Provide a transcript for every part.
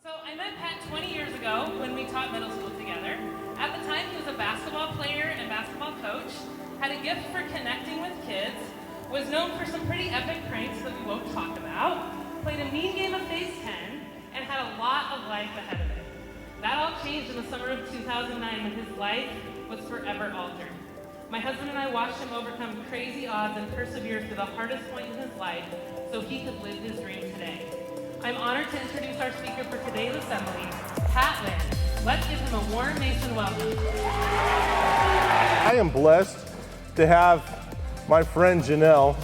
So I met Pat 20 years ago when we taught middle school together. At the time, he was a basketball player and basketball coach, had a gift for connecting with kids, was known for some pretty epic pranks that we won't talk about, played a mean game of Phase 10, and had a lot of life ahead of it. That all changed in the summer of 2009 when his life was forever altered. My husband and I watched him overcome crazy odds and persevere through the hardest point in his life so he could live his dream today. I'm honored to introduce our speaker for today's assembly, Pat Lynn. Let's give him a warm Mason welcome. I am blessed to have my friend Janelle,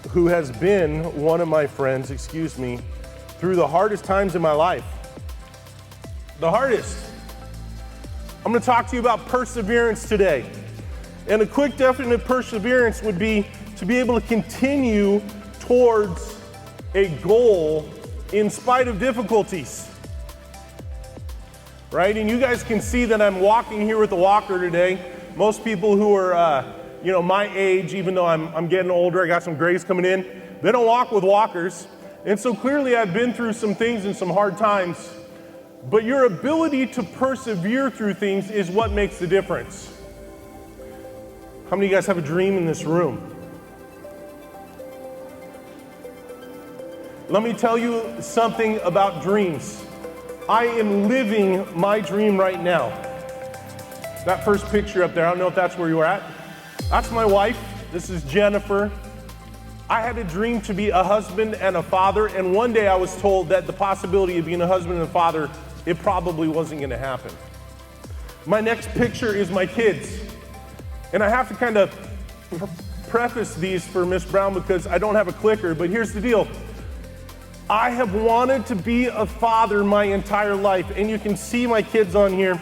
who has been one of my friends, through the hardest times in my life. The hardest. I'm going to talk to you about perseverance today. And a quick definition of perseverance would be to be able to continue towards a goal in spite of difficulties. Right? And you guys can see that I'm walking here with a walker today. Most people who are, my age, even though I'm getting older, I got some grays coming in, they don't walk with walkers. And so clearly I've been through some things and some hard times. But your ability to persevere through things is what makes the difference. How many of you guys have a dream in this room? Let me tell you something about dreams. I am living my dream right now. That first picture up there, I don't know if that's where you were at. That's my wife. This is Jennifer. I had a dream to be a husband and a father, and one day I was told that the possibility of being a husband and a father, it probably wasn't going to happen. My next picture is my kids. And I have to kind of preface these for Miss Brown because I don't have a clicker, but here's the deal. I have wanted to be a father my entire life, and you can see my kids on here.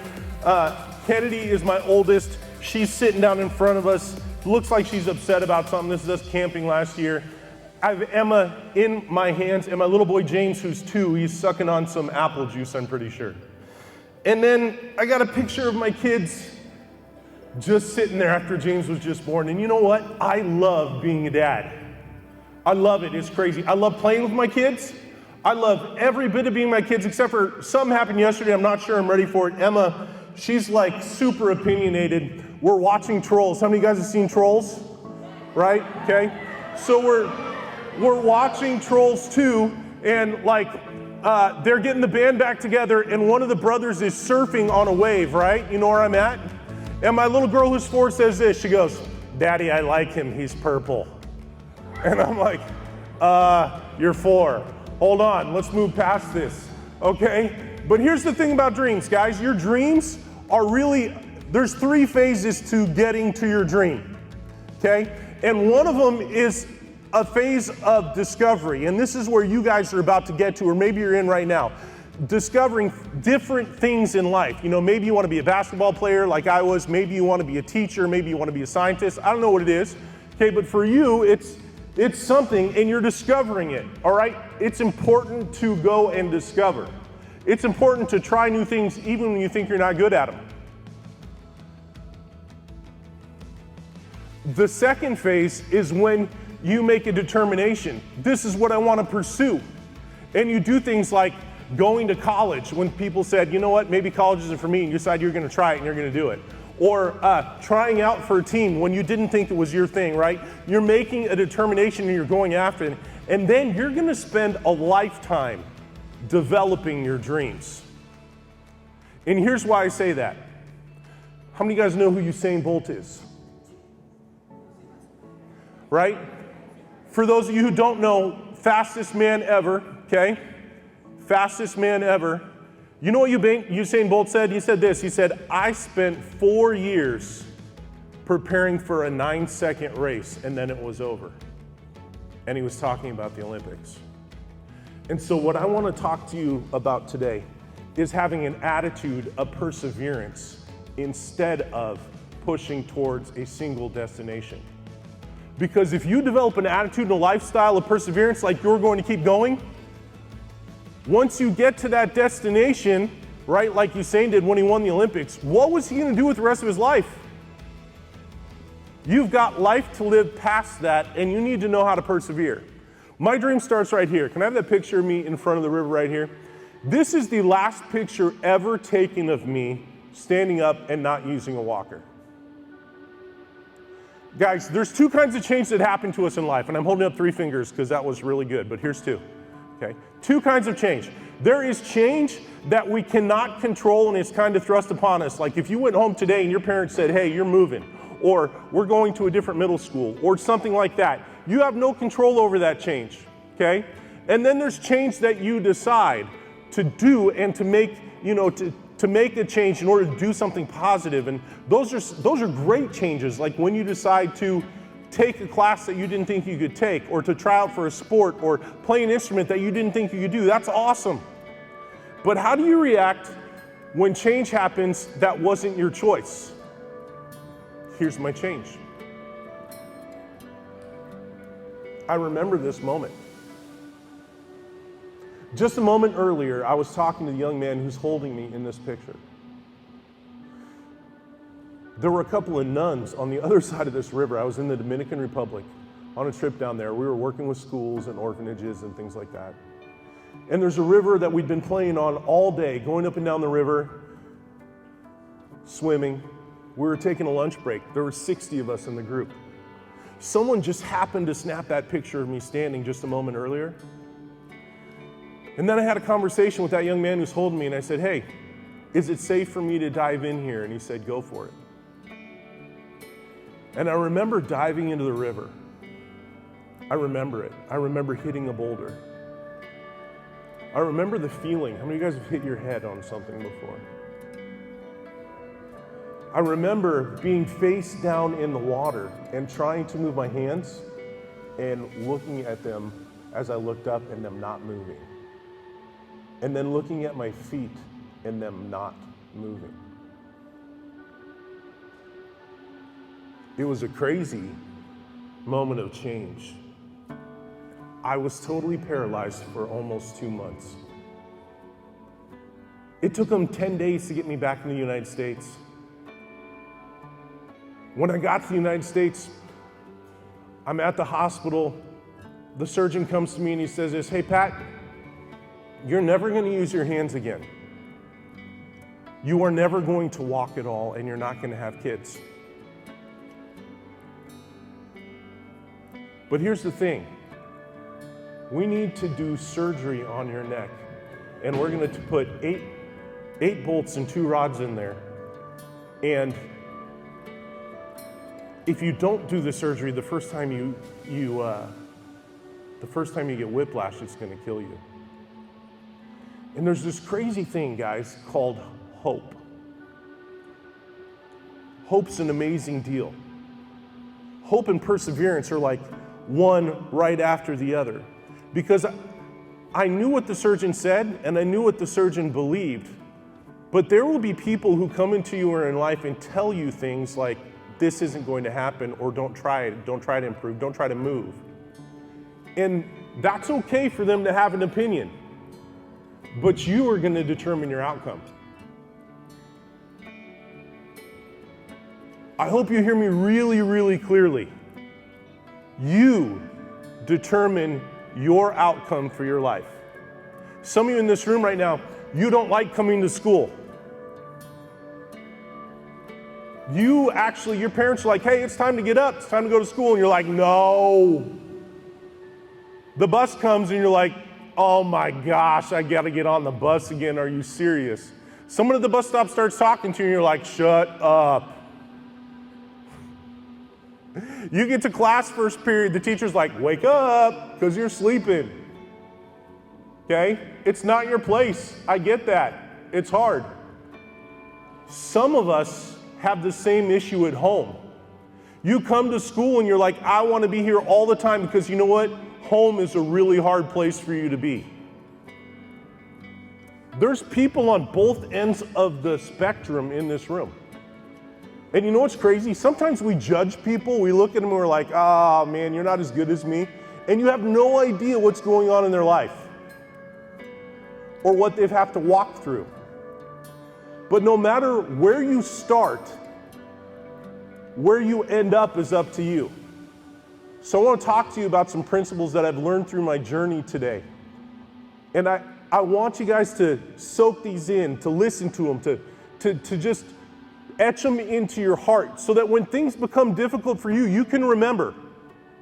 Kennedy is my oldest. She's sitting down in front of us. Looks like she's upset about something. This is us camping last year. I have Emma in my hands, and my little boy James, who's 2, he's sucking on some apple juice, I'm pretty sure. And then I got a picture of my kids just sitting there after James was just born. And you know what? I love being a dad. I love it. It's crazy. I love playing with my kids. I love every bit of being my kids, except for something happened yesterday. I'm not sure I'm ready for it. Emma, she's like super opinionated. We're watching Trolls. How many of you guys have seen Trolls? Right? Okay. So we're watching Trolls 2, and they're getting the band back together, and one of the brothers is surfing on a wave, right? You know where I'm at? And my little girl who's 4 says this. She goes, "Daddy, I like him. He's purple." And I'm like, you're 4. Hold on. Let's move past this. Okay? But here's the thing about dreams, guys. Your dreams are really, there's 3 phases to getting to your dream. Okay? And one of them is a phase of discovery, and this is where you guys are about to get to, or maybe you're in right now. Discovering different things in life. Maybe you want to be a basketball player like I was, maybe you want to be a teacher, maybe you want to be a scientist. I don't know what it is. Okay, but for you, it's something, and you're discovering it, all right? It's important to go and discover. It's important to try new things even when you think you're not good at them. The second phase is when you make a determination. This is what I want to pursue. And you do things like going to college when people said, you know what, maybe college isn't for me, and you decide you're going to try it and you're going to do it. Or trying out for a team when you didn't think it was your thing, right? You're making a determination and you're going after it. And then you're going to spend a lifetime developing your dreams. And here's why I say that. How many of you guys know who Usain Bolt is? Right? For those of you who don't know, fastest man ever, okay? Fastest man ever. You know what Usain Bolt said? He said this. He said, I spent 4 years preparing for a 9-second race, and then it was over. And he was talking about the Olympics. And so what I want to talk to you about today is having an attitude of perseverance instead of pushing towards a single destination. Because if you develop an attitude and a lifestyle of perseverance like you're going to keep going, once you get to that destination, right, like Usain did when he won the Olympics, what was he going to do with the rest of his life? You've got life to live past that, and you need to know how to persevere. My dream starts right here. Can I have that picture of me in front of the river right here? This is the last picture ever taken of me standing up and not using a walker. Guys, there's two kinds of change that happen to us in life, and I'm holding up 3 fingers because that was really good, but here's 2, okay? 2 kinds of change. There is change that we cannot control and it's kind of thrust upon us. Like if you went home today and your parents said, hey, you're moving, or we're going to a different middle school, or something like that. You have no control over that change, okay? And then there's change that you decide to do and to make, to make a change in order to do something positive. And those are great changes, like when you decide to take a class that you didn't think you could take, or to try out for a sport, or play an instrument that you didn't think you could do. That's awesome. But how do you react when change happens that wasn't your choice? Here's my change. I remember this moment. Just a moment earlier, I was talking to the young man who's holding me in this picture. There were a couple of nuns on the other side of this river. I was in the Dominican Republic on a trip down there. We were working with schools and orphanages and things like that. And there's a river that we'd been playing on all day, going up and down the river, swimming. We were taking a lunch break. There were 60 of us in the group. Someone just happened to snap that picture of me standing just a moment earlier. And then I had a conversation with that young man who's holding me, and I said, hey, is it safe for me to dive in here? And he said, go for it. And I remember diving into the river. I remember it. I remember hitting a boulder. I remember the feeling. How many of you guys have hit your head on something before? I remember being face down in the water and trying to move my hands and looking at them as I looked up and them not moving. And then looking at my feet and them not moving. It was a crazy moment of change. I was totally paralyzed for almost 2 months. It took them 10 days to get me back in the United States. When I got to the United States, I'm at the hospital. The surgeon comes to me and he says this, hey, Pat, you're never going to use your hands again. You are never going to walk at all, and you're not going to have kids. But here's the thing. We need to do surgery on your neck, and we're going to put eight bolts and 2 rods in there. And if you don't do the surgery, the first time you get whiplash, it's going to kill you. And there's this crazy thing, guys, called hope. Hope's an amazing deal. Hope and perseverance are like one right after the other. Because I knew what the surgeon said, and I knew what the surgeon believed. But there will be people who come into your in life and tell you things like, this isn't going to happen, or don't try it, don't try to improve, don't try to move. And that's okay for them to have an opinion, but you are going to determine your outcome. I hope you hear me really, really clearly. You determine your outcome for your life. Some of you in this room right now, you don't like coming to school. Your parents are like, hey, it's time to get up, it's time to go to school, and you're like, no. The bus comes and you're like, oh my gosh, I gotta get on the bus again, are you serious? Someone at the bus stop starts talking to you and you're like, shut up. You get to class first period, the teacher's like, wake up, because you're sleeping. Okay? It's not your place. I get that. It's hard. Some of us have the same issue at home. You come to school and you're like, I want to be here all the time, because you know what? Home is a really hard place for you to be. There's people on both ends of the spectrum in this room. And you know what's crazy? Sometimes we judge people. We look at them and we're like, ah, man, you're not as good as me. And you have no idea what's going on in their life or what they've had to walk through. But no matter where you start, where you end up is up to you. So I want to talk to you about some principles that I've learned through my journey today. And I want you guys to soak these in, to listen to them, to just etch them into your heart so that when things become difficult for you, you can remember.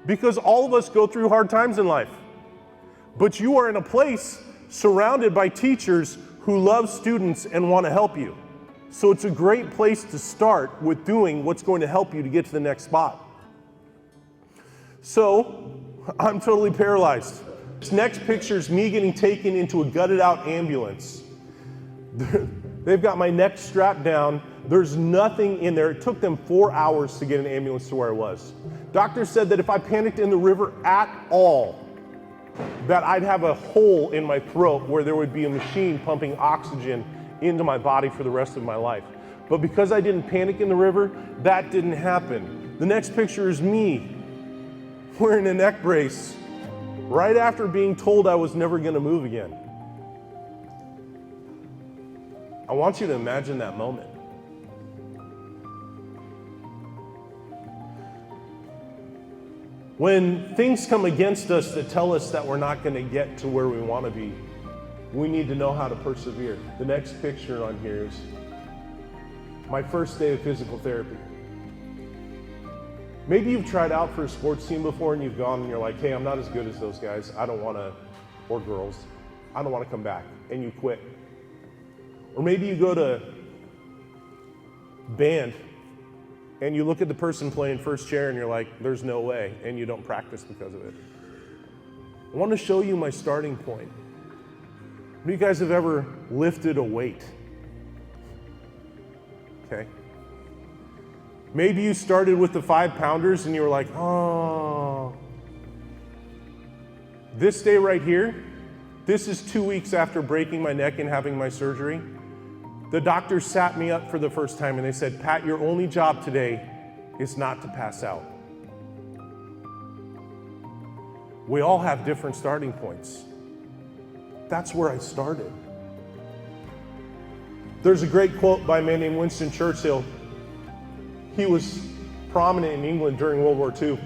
Because all of us go through hard times in life. But you are in a place surrounded by teachers who love students and want to help you. So it's a great place to start with doing what's going to help you to get to the next spot. So, I'm totally paralyzed. This next picture is me getting taken into a gutted out ambulance. They've got my neck strapped down. There's nothing in there. It took them 4 hours to get an ambulance to where I was. Doctor said that if I panicked in the river at all, that I'd have a hole in my throat where there would be a machine pumping oxygen into my body for the rest of my life. But because I didn't panic in the river, that didn't happen. The next picture is me wearing a neck brace right after being told I was never going to move again. I want you to imagine that moment. When things come against us that tell us that we're not going to get to where we want to be, we need to know how to persevere. The next picture on here is my first day of physical therapy. Maybe you've tried out for a sports team before and you've gone and you're like, hey, I'm not as good as those guys. I don't want to, or girls, I don't want to come back, and you quit. Or maybe you go to band and you look at the person playing first chair and you're like, there's no way, and you don't practice because of it. I want to show you my starting point. How many of you guys have ever lifted a weight? Okay. Maybe you started with the 5-pounders and you were like, oh. This day right here, this is 2 weeks after breaking my neck and having my surgery. The doctors sat me up for the first time and they said, Pat, your only job today is not to pass out. We all have different starting points. That's where I started. There's a great quote by a man named Winston Churchill. He was prominent in England during World War II.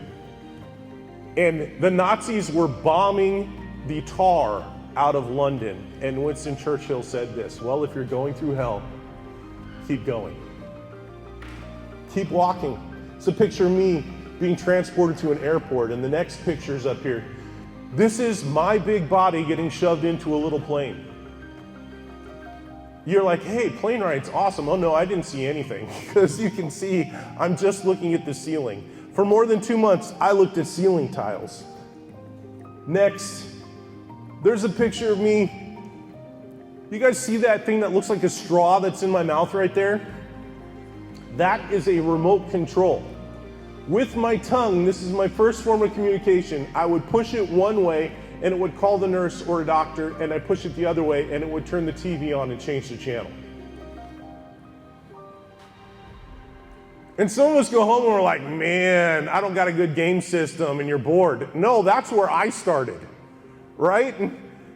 And the Nazis were bombing the tar out of London. And Winston Churchill said this, well, if you're going through hell, keep going. Keep walking. It's a picture of me being transported to an airport, and the next picture's up here. This is my big body getting shoved into a little plane. You're like, hey, plane ride's awesome. Oh no, I didn't see anything. Because you can see, I'm just looking at the ceiling. For more than 2 months, I looked at ceiling tiles. Next, there's a picture of me. You guys see that thing that looks like a straw that's in my mouth right there? That is a remote control. With my tongue, this is my first form of communication, I would push it one way and it would call the nurse or a doctor, and I push it the other way and it would turn the TV on and change the channel. And some of us go home and we're like, man, I don't got a good game system, and you're bored. No, that's where I started, right?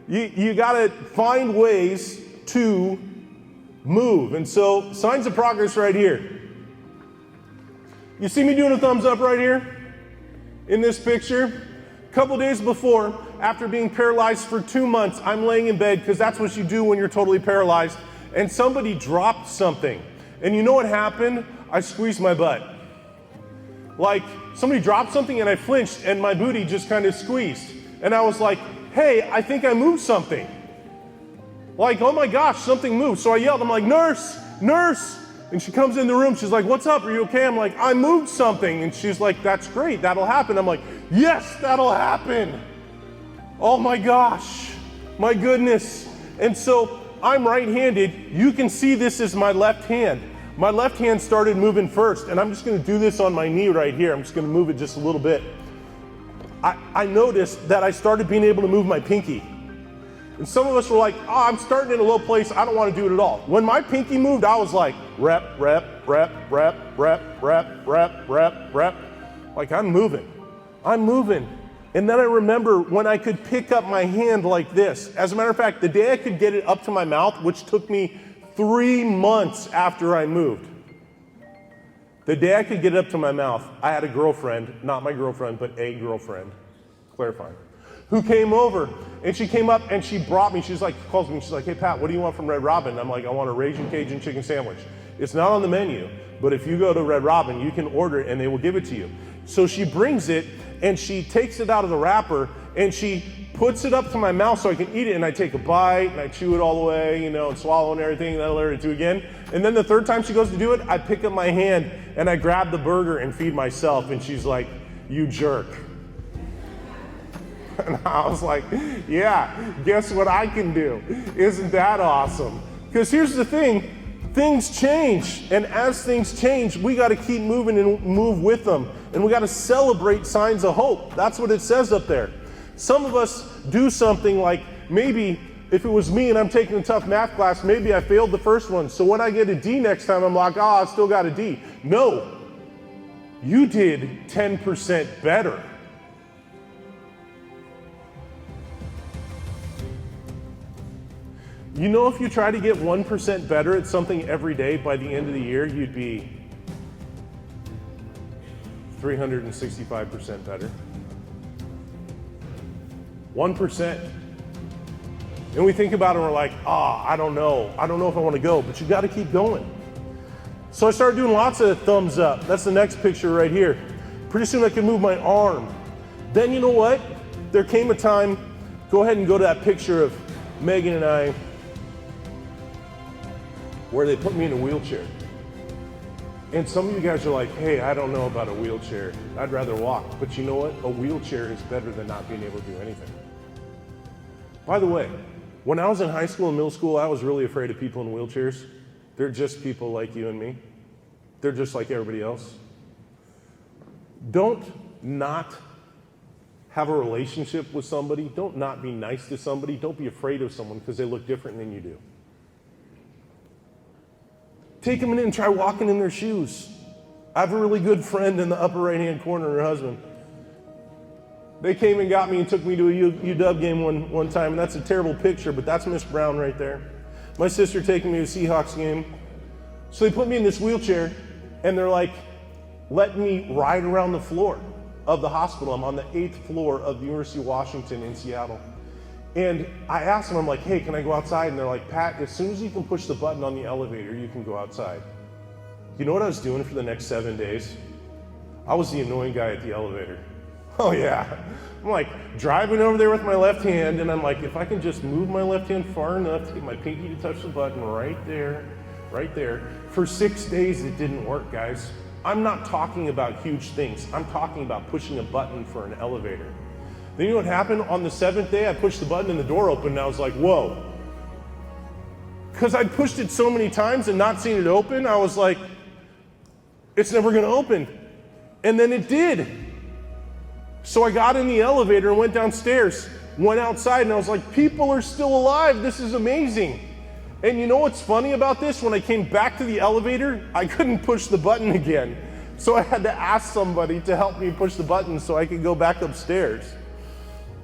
You gotta find ways to move. And so, signs of progress right here. You see me doing a thumbs up right here in this picture? A couple days before, after being paralyzed for 2 months, I'm laying in bed, because that's what you do when you're totally paralyzed, and somebody dropped something. And you know what happened? I squeezed my butt. Like, somebody dropped something and I flinched and my booty just kind of squeezed. And I was like, hey, I think I moved something. Like, oh my gosh, something moved. So I yelled, I'm like, nurse, nurse. And she comes in the room, she's like, what's up, are you okay? I'm like, I moved something. And she's like, that's great, that'll happen. I'm like, yes, that'll happen. Oh my gosh, my goodness. And so I'm right-handed. You can see this is my left hand. My left hand started moving first, and I'm just gonna do this on my knee right here. I'm just gonna move it just a little bit. I noticed that I started being able to move my pinky. And some of us were like, oh, I'm starting in a low place, I don't wanna do it at all. When my pinky moved, I was like, rep, rep, rep, rep, rep, rep, rep, rep, rep. Like, I'm moving. And then I remember when I could pick up my hand like this. As a matter of fact, the day I could get it up to my mouth, which took me 3 months after I moved. The day I could get it up to my mouth, I had a girlfriend, not my girlfriend, but a girlfriend, clarifying, who came over, and she came up and she brought me, calls me, she's like, hey Pat, what do you want from Red Robin? And I'm like, I want a Raging Cajun chicken sandwich. It's not on the menu, but if you go to Red Robin, you can order it and they will give it to you. So she brings it and she takes it out of the wrapper and she puts it up to my mouth so I can eat it, and I take a bite and I chew it all the way, and swallow and everything, and then I let her do it again. And then the third time she goes to do it, I pick up my hand and I grab the burger and feed myself, and she's like, you jerk. And I was like, yeah, guess what I can do? Isn't that awesome? Because here's the thing, things change, and as things change, we got to keep moving and move with them, and we got to celebrate signs of hope. That's what it says up there. Some of us do something like, maybe if it was me and I'm taking a tough math class, maybe I failed the first one, so when I get a D next time, I'm like, I still got a D. No, you did 10% better. If you try to get 1% better at something every day, by the end of the year, you'd be 365% better. 1%. And we think about it and we're like, I don't know if I want to go, but you got to keep going. So I started doing lots of thumbs up. That's the next picture right here. Pretty soon I could move my arm. Then you know what? There came a time, go ahead and go to that picture of Megan and I, where they put me in a wheelchair. And some of you guys are like, hey, I don't know about a wheelchair. I'd rather walk. But you know what? A wheelchair is better than not being able to do anything. By the way, when I was in high school and middle school, I was really afraid of people in wheelchairs. They're just people like you and me. They're just like everybody else. Don't not have a relationship with somebody. Don't not be nice to somebody. Don't be afraid of someone because they look different than you do. Take them in and try walking in their shoes. I have a really good friend in the upper right-hand corner, her husband. They came and got me and took me to a UW game one time, and that's a terrible picture, but that's Miss Brown right there. My sister taking me to a Seahawks game. So they put me in this wheelchair, and they're like, letting me ride around the floor of the hospital. I'm on the 8th floor of the University of Washington in Seattle. And I asked them, I'm like, hey, can I go outside? And they're like, Pat, as soon as you can push the button on the elevator, you can go outside. You know what I was doing for the next 7 days? I was the annoying guy at the elevator. Oh yeah. I'm like driving over there with my left hand, and I'm like, if I can just move my left hand far enough to get my pinky to touch the button right there. For 6 days, it didn't work, guys. I'm not talking about huge things. I'm talking about pushing a button for an elevator. Then you know what happened? On the 7th day, I pushed the button and the door opened, and I was like, whoa. Because I'd pushed it so many times and not seen it open, I was like, it's never gonna open. And then it did. So I got in the elevator and went downstairs, went outside, and I was like, people are still alive, this is amazing. And you know what's funny about this? When I came back to the elevator, I couldn't push the button again. So I had to ask somebody to help me push the button so I could go back upstairs.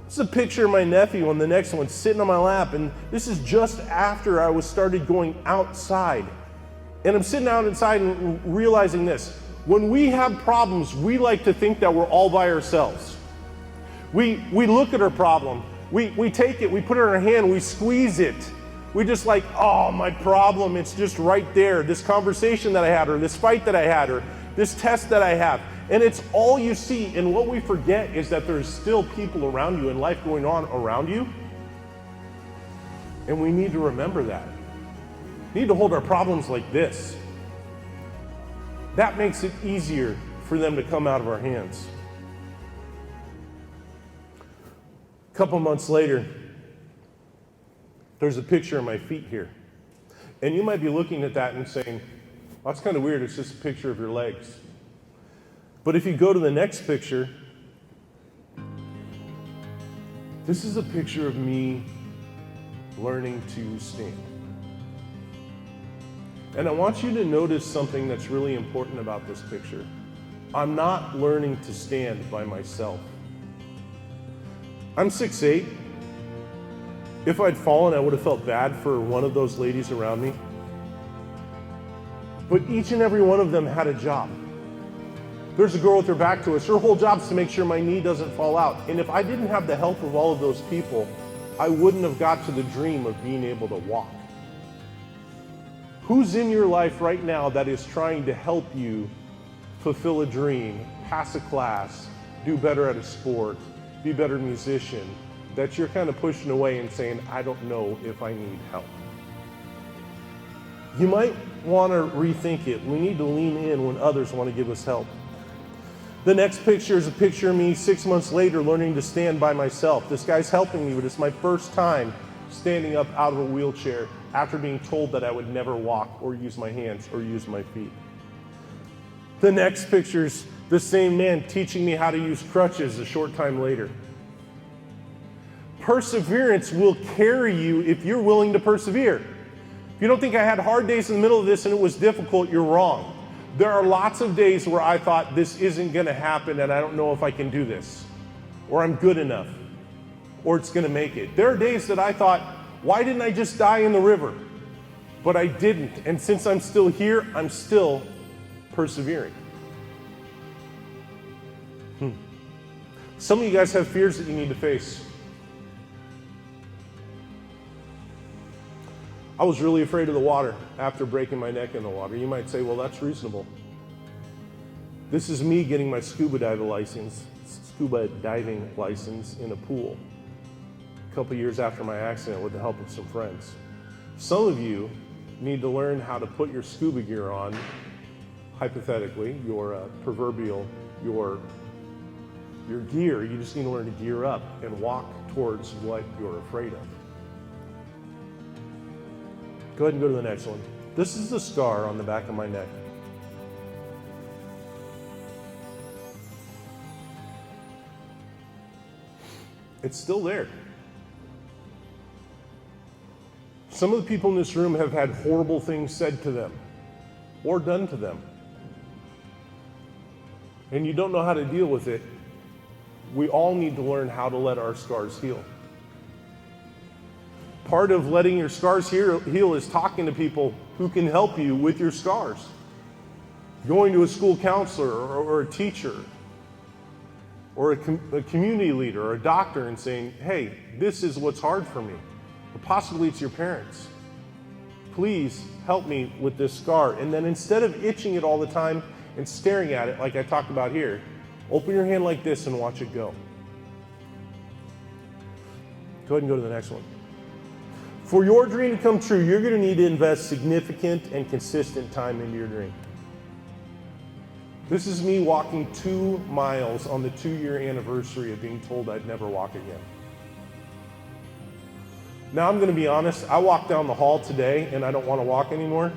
This is a picture of my nephew on the next one sitting on my lap, and this is just after I was started going outside. And I'm sitting out inside and realizing this. When we have problems, we like to think that we're all by ourselves. We look at our problem, we take it, we put it in our hand, we squeeze it. We just like, oh, my problem, it's just right there. This conversation that I had, or this fight that I had, or this test that I have. And it's all you see, and what we forget is that there's still people around you and life going on around you. And we need to remember that. We need to hold our problems like this. That makes it easier for them to come out of our hands. A couple months later, there's a picture of my feet here. And you might be looking at that and saying, well, that's kind of weird, it's just a picture of your legs. But if you go to the next picture, this is a picture of me learning to stand. And I want you to notice something that's really important about this picture. I'm not learning to stand by myself. I'm 6'8". If I'd fallen, I would have felt bad for one of those ladies around me. But each and every one of them had a job. There's a girl with her back to us. Her whole job is to make sure my knee doesn't fall out. And if I didn't have the help of all of those people, I wouldn't have got to the dream of being able to walk. Who's in your life right now that is trying to help you fulfill a dream, pass a class, do better at a sport, be a better musician, that you're kind of pushing away and saying, I don't know if I need help? You might want to rethink it. We need to lean in when others want to give us help. The next picture is a picture of me 6 months later learning to stand by myself. This guy's helping me, but it's my first time standing up out of a wheelchair after being told that I would never walk or use my hands or use my feet. The next picture is the same man teaching me how to use crutches a short time later. Perseverance will carry you if you're willing to persevere. If you don't think I had hard days in the middle of this and it was difficult, you're wrong. There are lots of days where I thought this isn't going to happen and I don't know if I can do this, or I'm good enough, or it's going to make it. There are days that I thought, why didn't I just die in the river? But I didn't, and since I'm still here, I'm still persevering. Some of you guys have fears that you need to face. I was really afraid of the water after breaking my neck in the water. You might say, well, that's reasonable. This is me getting my scuba diving license in a pool a couple years after my accident with the help of some friends. Some of you need to learn how to put your scuba gear on, hypothetically, your proverbial, your gear. You just need to learn to gear up and walk towards what you're afraid of. Go ahead and go to the next one. This is the scar on the back of my neck. It's still there. Some of the people in this room have had horrible things said to them or done to them. And you don't know how to deal with it. We all need to learn how to let our scars heal. Part of letting your scars heal is talking to people who can help you with your scars. Going to a school counselor or a teacher or a community leader or a doctor and saying, hey, this is what's hard for me. Or possibly it's your parents. Please help me with this scar. And then instead of itching it all the time and staring at it like I talked about here, open your hand like this and watch it go. Go ahead and go to the next one. For your dream to come true, you're going to need to invest significant and consistent time into your dream. This is me walking 2 miles on the 2-year anniversary of being told I'd never walk again. Now I'm going to be honest, I walked down the hall today and I don't want to walk anymore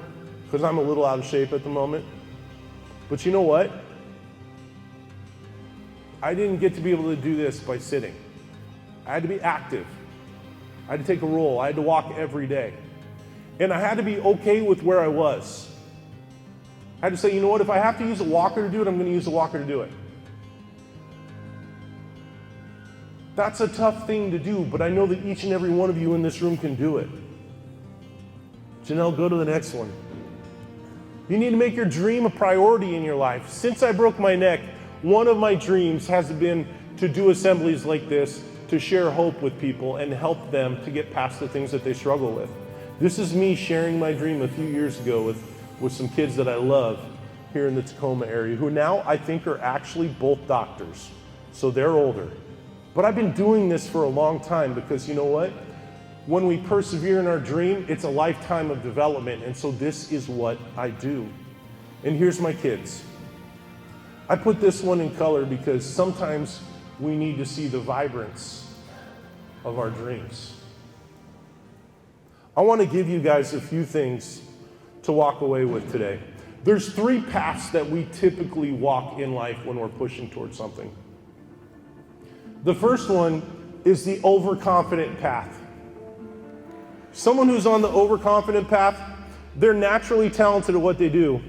because I'm a little out of shape at the moment. But you know what? I didn't get to be able to do this by sitting. I had to be active. I had to take a roll. I had to walk every day. And I had to be okay with where I was. I had to say, you know what, if I have to use a walker to do it, I'm going to use a walker to do it. That's a tough thing to do, but I know that each and every one of you in this room can do it. Janelle, go to the next one. You need to make your dream a priority in your life. Since I broke my neck, one of my dreams has been to do assemblies like this, to share hope with people and help them to get past the things that they struggle with. This is me sharing my dream a few years ago with some kids that I love here in the Tacoma area, who now I think are actually both doctors. So they're older. But I've been doing this for a long time because you know what? When we persevere in our dream, it's a lifetime of development. And so this is what I do. And here's my kids. I put this one in color because sometimes we need to see the vibrance of our dreams. I want to give you guys a few things to walk away with today. There's 3 paths that we typically walk in life when we're pushing towards something. The first one is the overconfident path. Someone who's on the overconfident path, they're naturally talented at what they do.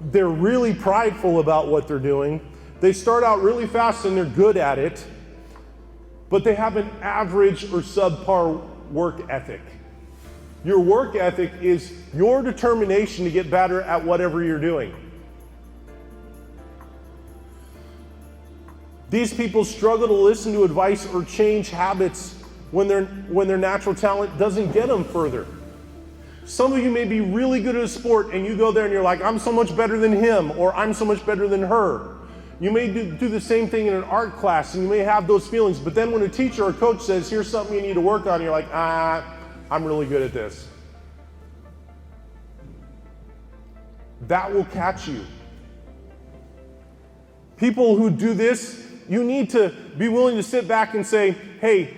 They're really prideful about what they're doing. They start out really fast and they're good at it, but they have an average or subpar work ethic. Your work ethic is your determination to get better at whatever you're doing. These people struggle to listen to advice or change habits when their natural talent doesn't get them further. Some of you may be really good at a sport and you go there and you're like, I'm so much better than him, or I'm so much better than her. You may do the same thing in an art class and you may have those feelings, but then when a teacher or coach says, here's something you need to work on, you're like, I'm really good at this. That will catch you. People who do this, you need to be willing to sit back and say, hey,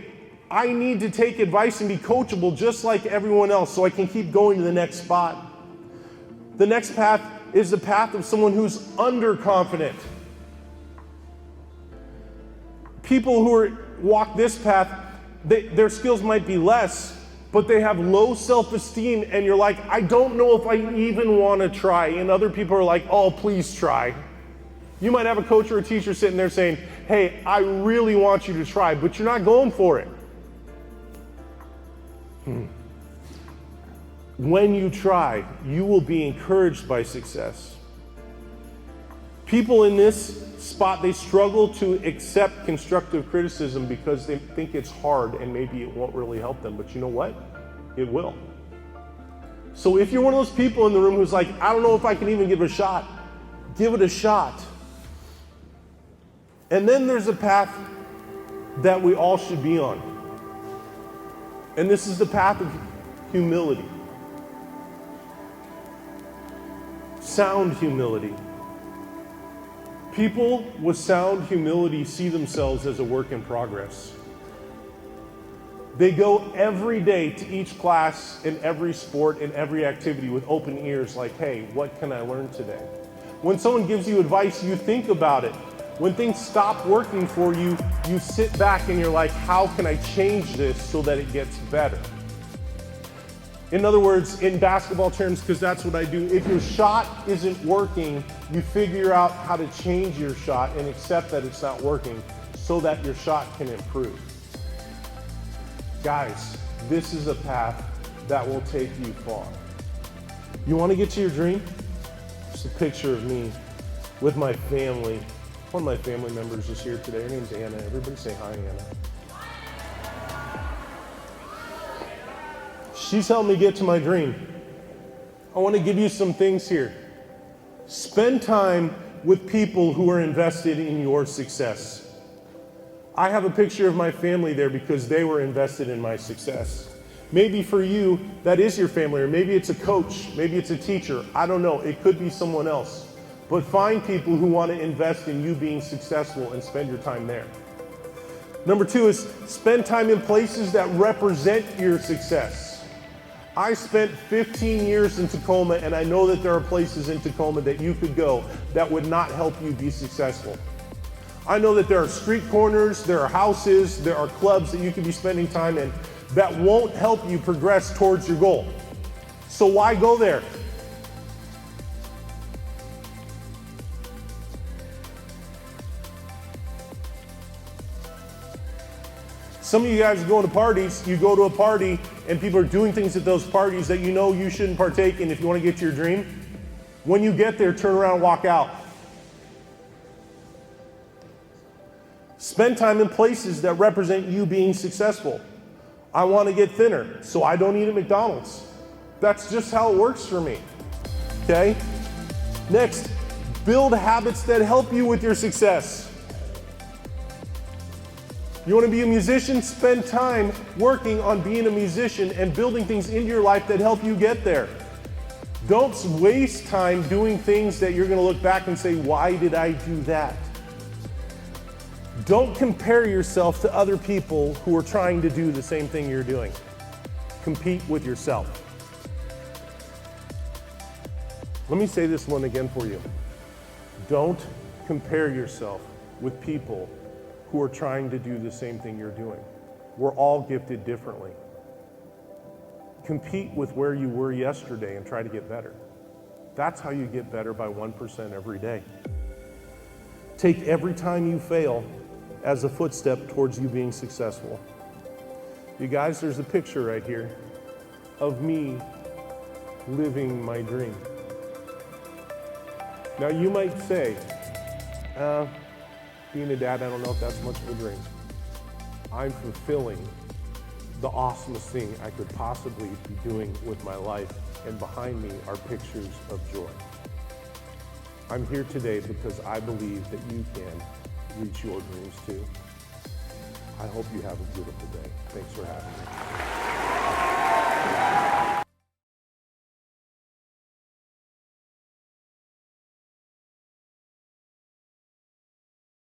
I need to take advice and be coachable just like everyone else so I can keep going to the next spot. The next path is the path of someone who's underconfident. People who walk this path, their skills might be less, but they have low self-esteem, and you're like, I don't know if I even want to try. And other people are like, oh, please try. You might have a coach or a teacher sitting there saying, hey, I really want you to try, but you're not going for it. When you try, you will be encouraged by success. People in this spot, they struggle to accept constructive criticism because they think it's hard and maybe it won't really help them. But you know what? It will. So if you're one of those people in the room who's like, I don't know if I can even give it a shot, give it a shot. And then there's a path that we all should be on. And this is the path of humility. Sound humility. People with sound humility see themselves as a work in progress. They go every day to each class, in every sport, in every activity with open ears like, hey, what can I learn today? When someone gives you advice, you think about it. When things stop working for you, you sit back and you're like, how can I change this so that it gets better? In other words, in basketball terms, because that's what I do, if your shot isn't working, you figure out how to change your shot and accept that it's not working so that your shot can improve. Guys, this is a path that will take you far. You want to get to your dream? Just a picture of me with my family. One of my family members is here today. Her name's Anna. Everybody say hi, Anna. She's helped me get to my dream. I want to give you some things here. Spend time with people who are invested in your success. I have a picture of my family there because they were invested in my success. Maybe for you, that is your family, or maybe it's a coach, maybe it's a teacher. I don't know. It could be someone else. But find people who want to invest in you being successful and spend your time there. Number 2 is spend time in places that represent your success. I spent 15 years in Tacoma, and I know that there are places in Tacoma that you could go that would not help you be successful. I know that there are street corners, there are houses, there are clubs that you could be spending time in that won't help you progress towards your goal. So why go there? Some of you guys are going to parties, you go to a party and people are doing things at those parties that you know you shouldn't partake in if you want to get to your dream. When you get there, turn around and walk out. Spend time in places that represent you being successful. I want to get thinner, so I don't eat at McDonald's. That's just how it works for me, okay? Next, build habits that help you with your success. You want to be a musician? Spend time working on being a musician and building things into your life that help you get there. Don't waste time doing things that you're going to look back and say, why did I do that? Don't compare yourself to other people who are trying to do the same thing you're doing. Compete with yourself. Let me say this one again for you. Don't compare yourself with people who are trying to do the same thing you're doing. We're all gifted differently. Compete with where you were yesterday and try to get better. That's how you get better by 1% every day. Take every time you fail as a footstep towards you being successful. You guys, there's a picture right here of me living my dream. Now you might say, Being a dad, I don't know if that's much of a dream. I'm fulfilling the awesomest thing I could possibly be doing with my life, and behind me are pictures of joy. I'm here today because I believe that you can reach your dreams too. I hope you have a beautiful day. Thanks for having me.